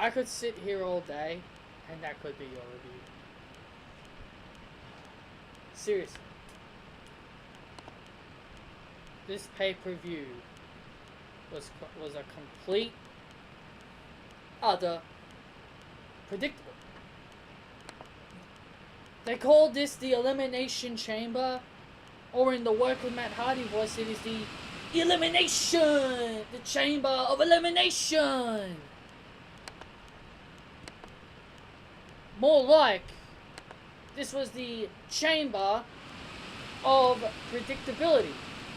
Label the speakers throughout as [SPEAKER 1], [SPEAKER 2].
[SPEAKER 1] I could sit here all day, and that could be your review. Seriously. This pay-per-view was a complete, utter predictable. They called this the Elimination Chamber, or in the work with Matt Hardy voice, it is the Elimination! The Chamber of Elimination! More like, this was the Chamber of Predictability.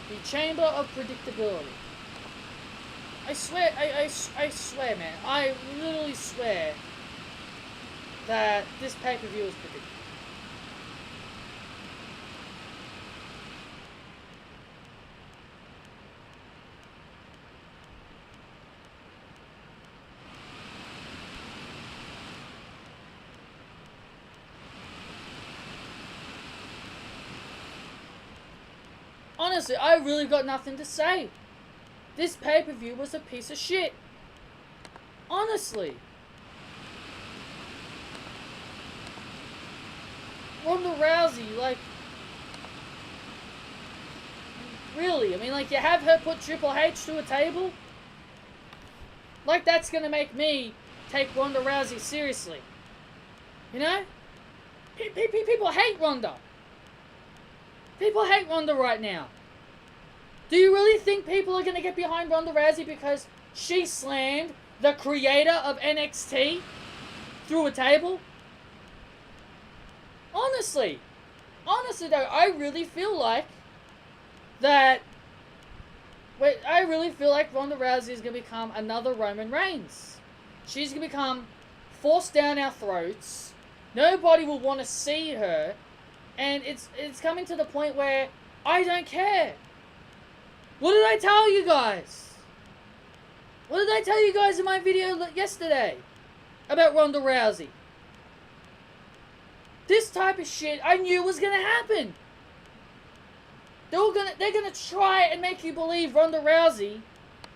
[SPEAKER 1] The Chamber of Predictability. I swear, I swear, man. I literally swear that this pay-per-view is predictable. Honestly, I really got nothing to say. This pay-per-view was a piece of shit. Honestly. Ronda Rousey, like... Really? I mean, like, you have her put Triple H to a table? Like, that's gonna make me take Ronda Rousey seriously. You know? People hate Ronda. People hate Ronda right now. Do you really think people are going to get behind Ronda Rousey because she slammed the creator of NXT through a table? Honestly though, I really feel like that... I really feel like Ronda Rousey is going to become another Roman Reigns. She's going to become forced down our throats. Nobody will want to see her. And it's coming to the point where I don't care. What did I tell you guys? What did I tell you guys in my video yesterday about Ronda Rousey? This type of shit I knew was gonna happen. They're gonna try and make you believe Ronda Rousey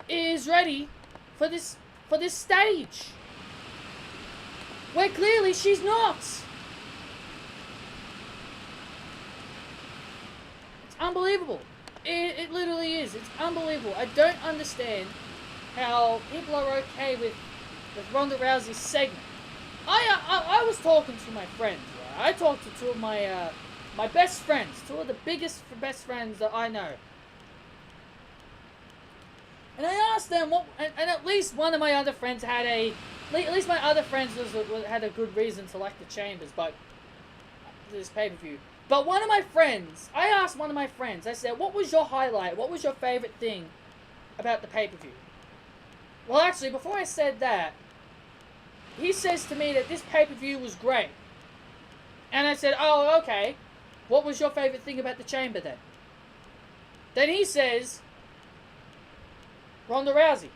[SPEAKER 1] is ready for this stage, where clearly she's not. Unbelievable. It literally is. It's unbelievable. I don't understand how people are okay with Ronda Rousey's segment. I was talking to my friends. Right? I talked to two of my my best friends, two of the biggest best friends that I know. And I asked them what, and at least one of my other friends had at least my other friends had a good reason to like the Chambers, but this pay-per-view. But one of my friends, I asked one of my friends, I said, what was your highlight? What was your favorite thing about the pay-per-view? Well, actually, before I said that, he says to me that this pay-per-view was great. And I said, oh, okay. What was your favorite thing about the Chamber then? Then he says, Ronda Rousey.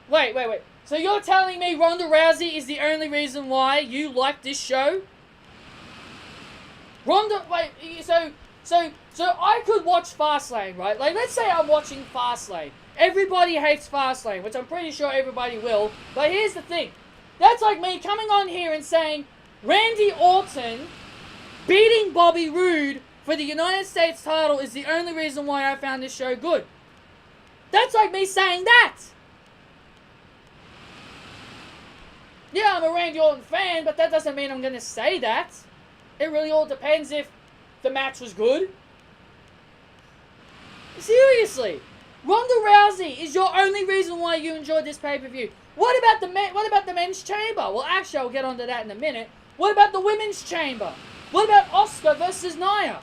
[SPEAKER 1] Wait. So you're telling me Ronda Rousey is the only reason why you like this show? So I could watch Fastlane, right? Like, let's say I'm watching Fastlane. Everybody hates Fastlane, which I'm pretty sure everybody will. But here's the thing. That's like me coming on here and saying Randy Orton beating Bobby Roode for the United States title is the only reason why I found this show good. That's like me saying that. Yeah, I'm a Randy Orton fan, but that doesn't mean I'm going to say that. It really all depends if the match was good. Seriously, Ronda Rousey is your only reason why you enjoyed this pay-per-view. What about the men's chamber? Well, actually, I'll get onto that in a minute. What about the women's chamber? What about Asuka versus Nia?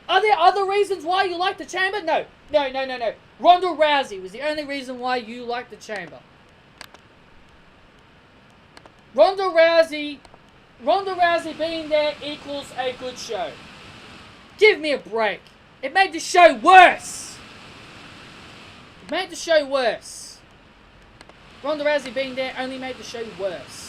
[SPEAKER 1] Are there other reasons why you like the chamber? No. Ronda Rousey was the only reason why you like the chamber. Ronda Rousey being there equals a good show. Give me a break. It made the show worse. Ronda Rousey being there only made the show worse.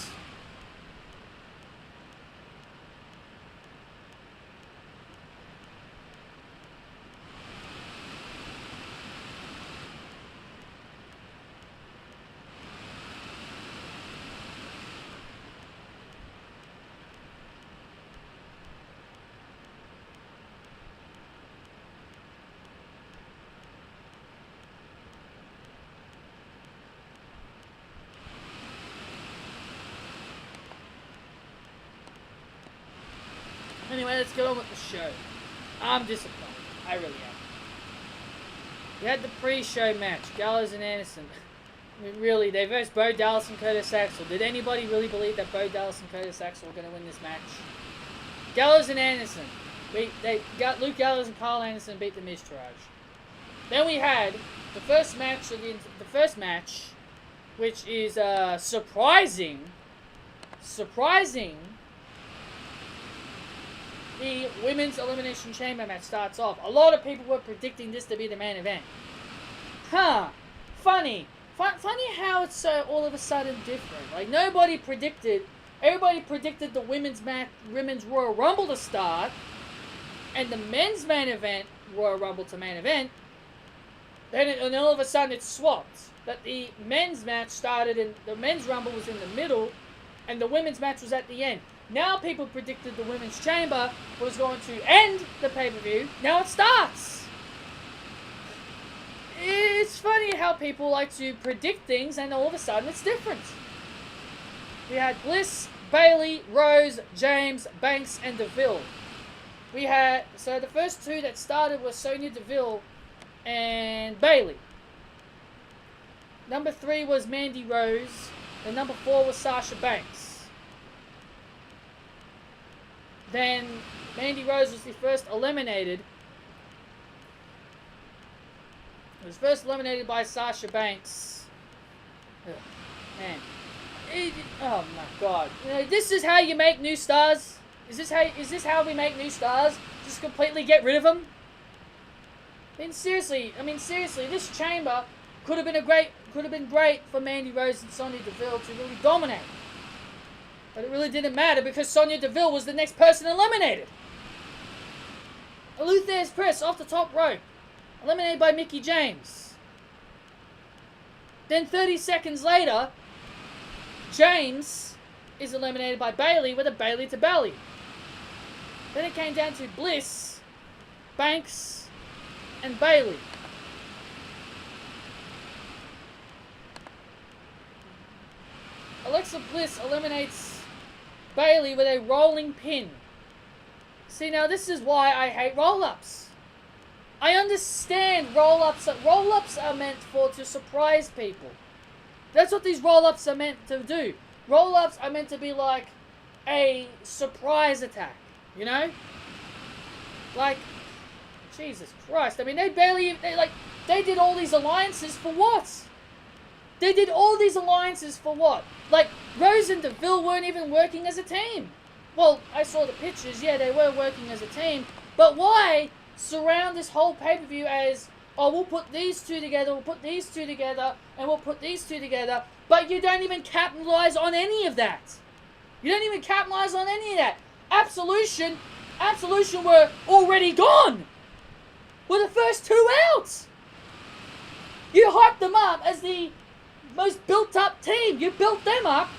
[SPEAKER 1] Anyway, let's get on with the show. I'm disappointed. I really am. We had the pre-show match, Gallows and Anderson. I mean, really, they versed Bo Dallas and Curtis Axel. Did anybody really believe that Bo Dallas and Curtis Axel were going to win this match? Gallows and Anderson. Luke Gallows and Carl Anderson beat the Miz-Taraj. Then we had the first match, which is surprising. The Women's Elimination Chamber match starts off. A lot of people were predicting this to be the main event. Funny how it's so all of a sudden different. Like, everybody predicted the women's Royal Rumble to start, and the men's main event, Royal Rumble to main event. Then all of a sudden it's swapped. That the men's match started and the men's Rumble was in the middle, and the women's match was at the end. Now people predicted the Women's Chamber was going to end the pay-per-view. Now it starts. It's funny how people like to predict things and all of a sudden it's different. We had Bliss, Bayley, Rose, James, Banks, and Deville. So the first two that started were Sonya Deville and Bayley. Number 3 was Mandy Rose, and number 4 was Sasha Banks. Then Mandy Rose was the first eliminated. It was first eliminated by Sasha Banks. Man. Oh my god. You know, this is how you make new stars? Is this how we make new stars? Just completely get rid of them? I mean seriously, this chamber could have been great for Mandy Rose and Sonya Deville to really dominate. But it really didn't matter because Sonya Deville was the next person eliminated. Luther's press off the top rope. Eliminated by Mickie James. Then 30 seconds later, James is eliminated by Bayley with a Bayley to belly. Then it came down to Bliss, Banks, and Bayley. Alexa Bliss eliminates Bayley with a rolling pin. See, now this is why I hate roll-ups. I understand roll-ups are meant to surprise people. That's what these roll-ups are meant to do. Roll-ups are meant to be like a surprise attack, you know? Like, Jesus Christ. I mean, they did all these alliances for what? They did all these alliances for what? Like, Rose and Deville weren't even working as a team. Well, I saw the pictures. Yeah, they were working as a team. But why surround this whole pay-per-view as, oh, we'll put these two together, we'll put these two together, and we'll put these two together, but you don't even capitalize on any of that. You don't even capitalize on any of that. Absolution were already gone. Were the first two out. You hyped them up as the most built-up team. You built them up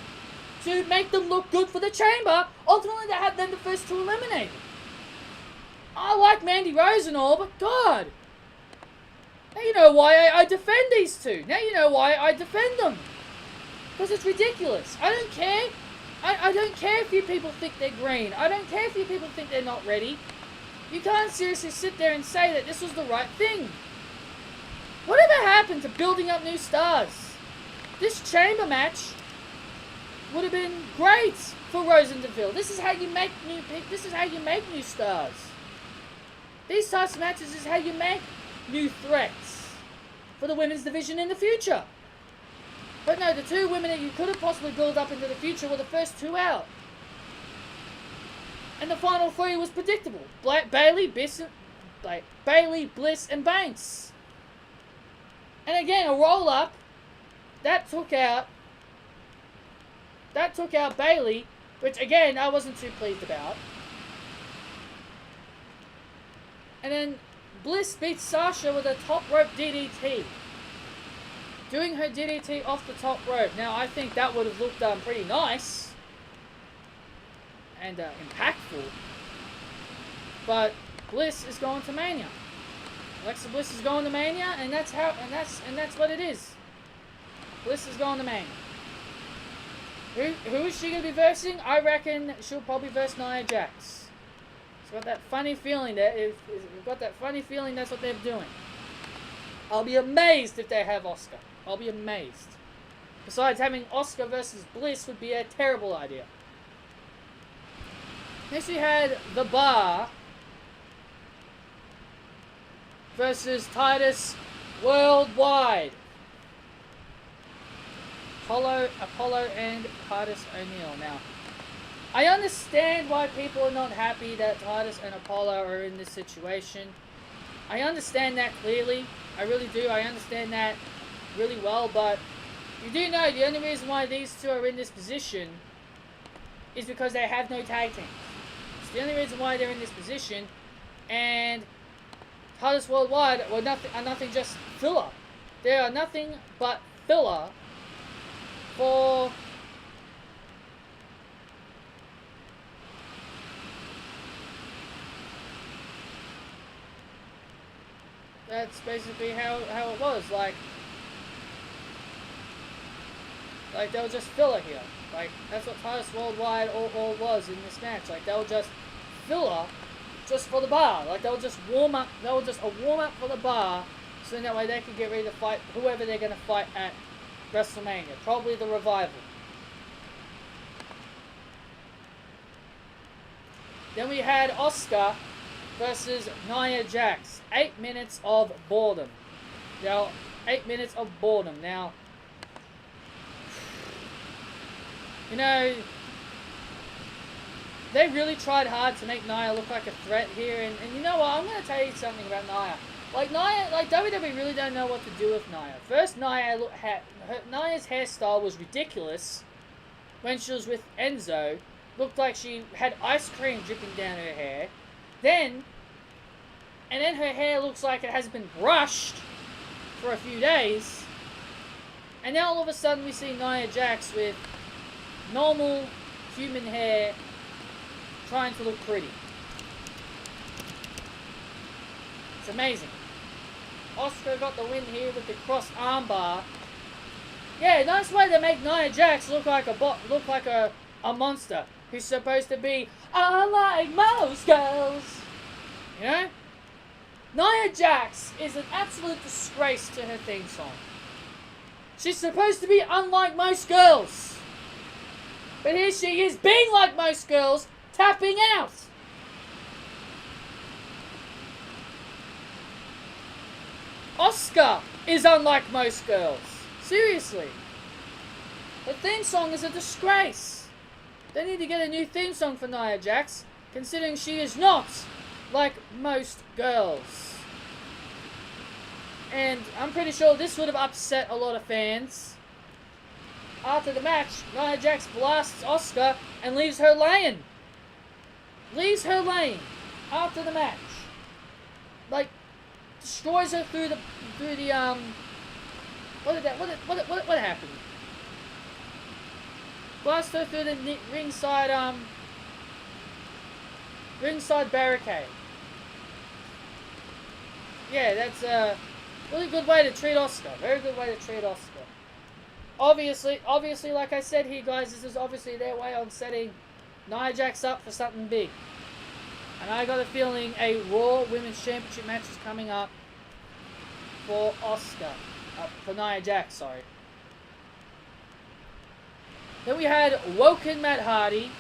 [SPEAKER 1] to make them look good for the chamber. Ultimately, they had them the first two eliminated. I like Mandy Rose and all, but God. Now you know why I defend these two. Now you know why I defend them. Because it's ridiculous. I don't care. I don't care if you people think they're green. I don't care if you people think they're not ready. You can't seriously sit there and say that this was the right thing. Whatever happened to building up new stars? This chamber match would have been great for Rose and Deville. This is how you make new stars. These types of matches is how you make new threats for the women's division in the future. But no, the two women that you could have possibly built up into the future were the first two out. And the final three was predictable. Bayley, Bliss, and Banks. And again, a roll-up that took out Bayley, which again I wasn't too pleased about. And then Bliss beats Sasha with a top rope DDT. Doing her DDT off the top rope. Now I think that would have looked pretty nice and impactful. But Bliss is going to Mania. Alexa Bliss is going to Mania, and that's what it is. Bliss is going to Mania. Who is she going to be versing? I reckon she'll probably verse Nia Jax. It's got that funny feeling that it's got that funny feeling that's what they're doing. I'll be amazed if they have Asuka. I'll be amazed. Besides, having Asuka versus Bliss would be a terrible idea. Next we had The Bar versus Titus Worldwide. Apollo and Titus O'Neil. Now, I understand why people are not happy that Titus and Apollo are in this situation. I understand that clearly. I really do. I understand that really well, but you do know the only reason why these two are in this position is because they have no tag teams. It's the only reason why they're in this position, and Titus Worldwide are nothing just filler. They are nothing but filler for that's basically how it was. Like they were just filler here. Like, that's what Titus Worldwide all was in this match. Like, they were just filler just for the bar. Like, they were just warm up. They were just a warm up for the bar, so then that way they could get ready to fight whoever they're going to fight at WrestleMania. Probably the Revival. Then we had Asuka versus Nia Jax. 8 minutes of boredom. Now, 8 minutes of boredom. Now, you know, they really tried hard to make Nia look like a threat here, and you know what, I'm going to tell you something about Nia. Like, WWE really don't know what to do with Nia. First, Nia's hairstyle was ridiculous when she was with Enzo. Looked like she had ice cream dripping down her hair. And then her hair looks like it hasn't been brushed for a few days. And now all of a sudden we see Nia Jax with normal human hair trying to look pretty. It's amazing. Asuka got the win here with the cross armbar. Yeah, nice way to make Nia Jax look like a monster who's supposed to be unlike most girls. You know? Nia Jax is an absolute disgrace to her theme song. She's supposed to be unlike most girls. But here she is, being like most girls, tapping out. Asuka is unlike most girls. Seriously. The theme song is a disgrace. They need to get a new theme song for Nia Jax, considering she is not like most girls. And I'm pretty sure this would have upset a lot of fans. After the match, Nia Jax blasts Asuka and leaves her laying. Leaves her laying after the match. Like, destroys her through the what happened? Blasts her through the ringside barricade. Yeah, that's a really good way to treat Asuka. Very good way to treat Asuka. Obviously, like I said here, guys, this is obviously their way on setting Nia Jax up for something big. And I got a feeling a Raw Women's Championship match is coming up for Asuka. For Nia Jax, sorry. Then we had Woken Matt Hardy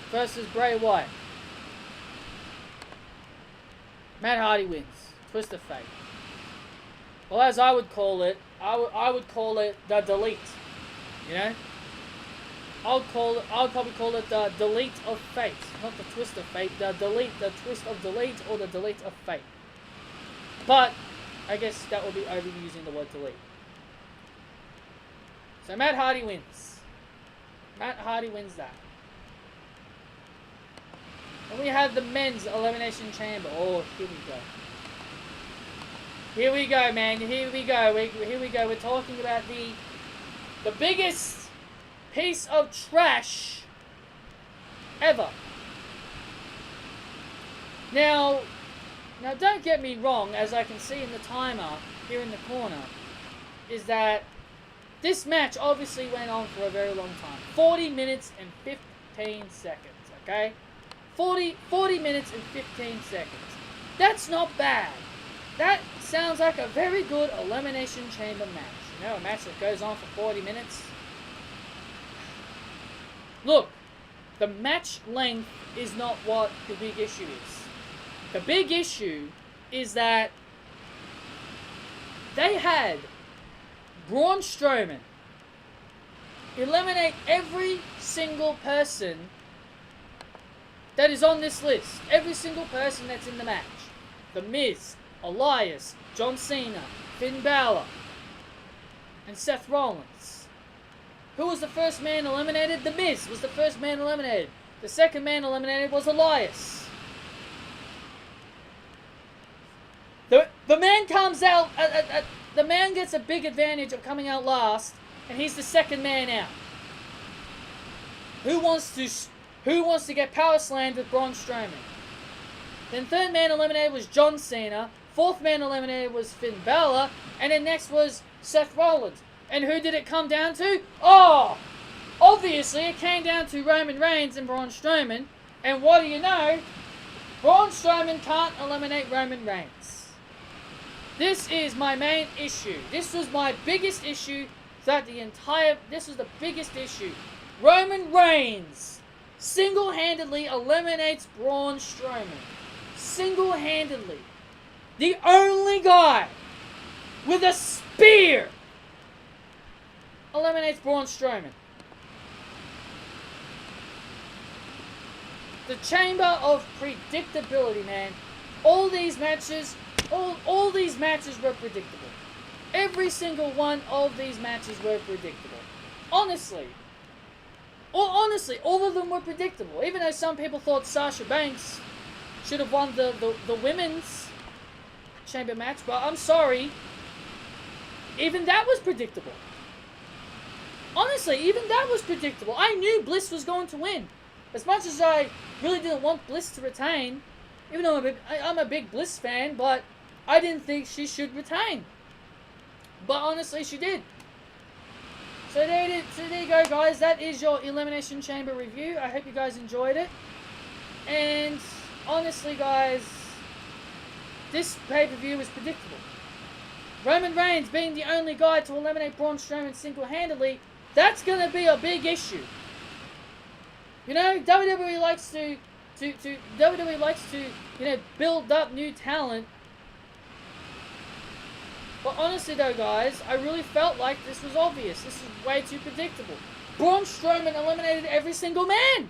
[SPEAKER 1] versus Bray Wyatt. Matt Hardy wins. Twist of fate. Well, as I would call it, I would call it the delete. You know? I'll probably call it the delete of fate. Not the twist of fate, the twist of delete, or the delete of fate. But I guess that would be overusing the word delete. So Matt Hardy wins. Matt Hardy wins that. And we have the men's Elimination Chamber. Oh, here we go. Here we go, man. Here we go. Here we go. We're talking about the biggest piece of trash ever. Now don't get me wrong, as I can see in the timer here in the corner, is that this match obviously went on for a very long time. 40 minutes and 15 seconds, okay? 40 minutes and 15 seconds. That's not bad. That sounds like a very good Elimination Chamber match. You know, a match that goes on for 40 minutes. Look, the match length is not what the big issue is. The big issue is that they had Braun Strowman eliminate every single person that is on this list. Every single person that's in the match. The Miz, Elias, John Cena, Finn Balor, and Seth Rollins. Who was the first man eliminated? The Miz was the first man eliminated. The second man eliminated was Elias. The man comes out, the man gets a big advantage of coming out last, and he's the second man out. Who wants to get power slammed with Braun Strowman? Then third man eliminated was John Cena. Fourth man eliminated was Finn Balor. And then next was Seth Rollins. And who did it come down to? Oh! Obviously it came down to Roman Reigns and Braun Strowman. And what do you know? Braun Strowman can't eliminate Roman Reigns. This is my main issue. This was my biggest issue throughout the entire... This was the biggest issue. Roman Reigns single-handedly eliminates Braun Strowman. Single-handedly. The only guy with a spear eliminates Braun Strowman. The Chamber of Predictability, man. All these matches were predictable. Every single one of these matches were predictable. Honestly, all of them were predictable. Even though some people thought Sasha Banks should have won the women's chamber match, but I'm sorry, even that was predictable. Honestly, even that was predictable. I knew Bliss was going to win. As much as I really didn't want Bliss to retain, even though I'm a big Bliss fan, but I didn't think she should retain. But honestly, she did. So there you go, guys. That is your Elimination Chamber review. I hope you guys enjoyed it. And honestly, guys, this pay-per-view was predictable. Roman Reigns being the only guy to eliminate Braun Strowman single-handedly, that's going to be a big issue. You know, WWE likes to build up new talent. But honestly though, guys, I really felt like this was obvious. This is way too predictable. Braun Strowman eliminated every single man.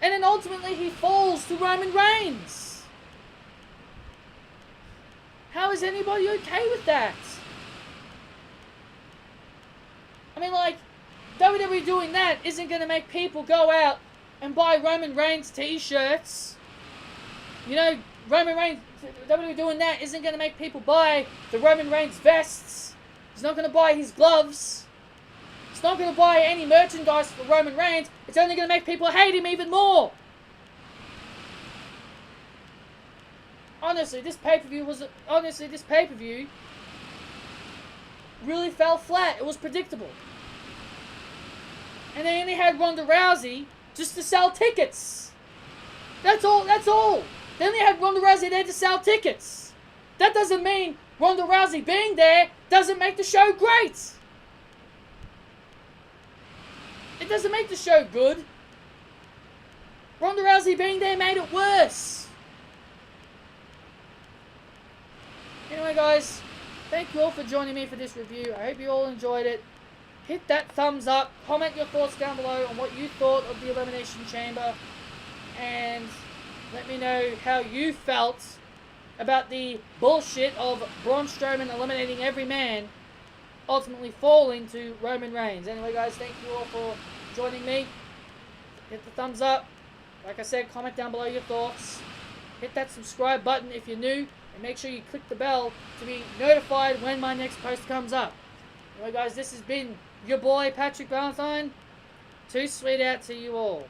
[SPEAKER 1] And then ultimately he falls to Roman Reigns. How is anybody okay with that? I mean, like, WWE doing that isn't going to make people go out and buy Roman Reigns t-shirts. You know, Roman Reigns, WWE doing that isn't going to make people buy the Roman Reigns vests. He's not going to buy his gloves. It's not going to buy any merchandise for Roman Reigns. It's only going to make people hate him even more. Honestly, this pay-per-view really fell flat. It was predictable. And they only had Ronda Rousey just to sell tickets. That's all. They only had Ronda Rousey there to sell tickets. That doesn't mean Ronda Rousey being there doesn't make the show great. It doesn't make the show good. Ronda Rousey being there made it worse. Anyway, guys, thank you all for joining me for this review. I hope you all enjoyed it. Hit that thumbs up. Comment your thoughts down below on what you thought of the Elimination Chamber. And let me know how you felt about the bullshit of Braun Strowman eliminating every man, ultimately falling to Roman Reigns. Anyway, guys, thank you all for joining me. Hit the thumbs up. Like I said, comment down below your thoughts. Hit that subscribe button if you're new. And make sure you click the bell to be notified when my next post comes up. Anyway, guys, this has been your boy, Patrick Valentine. Too sweet out to you all.